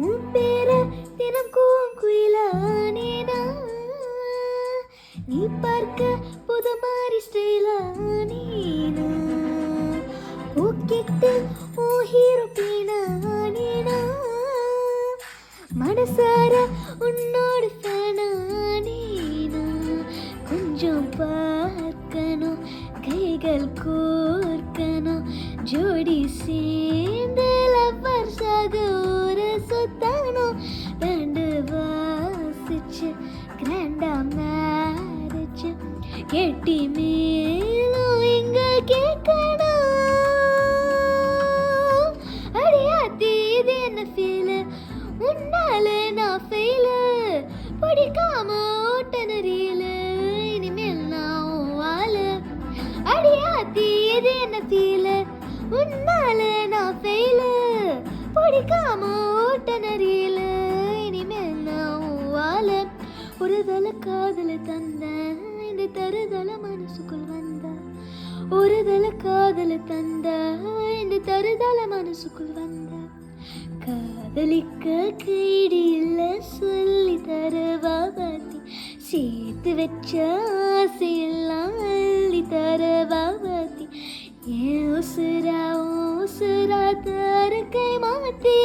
உன் பேர தினம் குயிலானேனா நீ பார்க்க புது மாதிரி ஸ்டைலானேனா பூக்கிட்டு ஓ ஹீரோ பேனானேனா மனசார உன்னோட ஃபேனானேனா கொஞ்சம் பார்க்கணும் கைகள் கோர்க்கணும் ஜோடி சேர்ந்து லவ்வர்ஸாக ஒரு சுத்தணும் ரெண்டு வாசிச்சு கிராண்டா மேரேஜ் கெட்டி மேலும் எங்க கேட்கணும் அடியாத்தி இது என்ன ஃபீல் உன்னால நான் ஃபெயிலு பிடிக்காம ஓட்டன ரீலு இனிமேல் நான் ஆளு அடியாத்தி இது என்ன ஃபீல் உன்னால நான் ஃபெயிலு பிடிக்காம ஓட்டன ரீலு இனிமேல் நான் ஆளு ஒரு தல காதல தந்த இந்த தருதல மனசுக்குள் வந்த ஒரு தல காதல தந்த இந்த தருதல மனசுக்குள் வந்த காதலிக்க கைடி இல்ல சொல்லி தரவா பாத்தி சேர்த்து வச்ச ஆசையெல்லாம் அள்ளி தரவா பாத்தி ஏன் உசுரா தர கை மாத்தி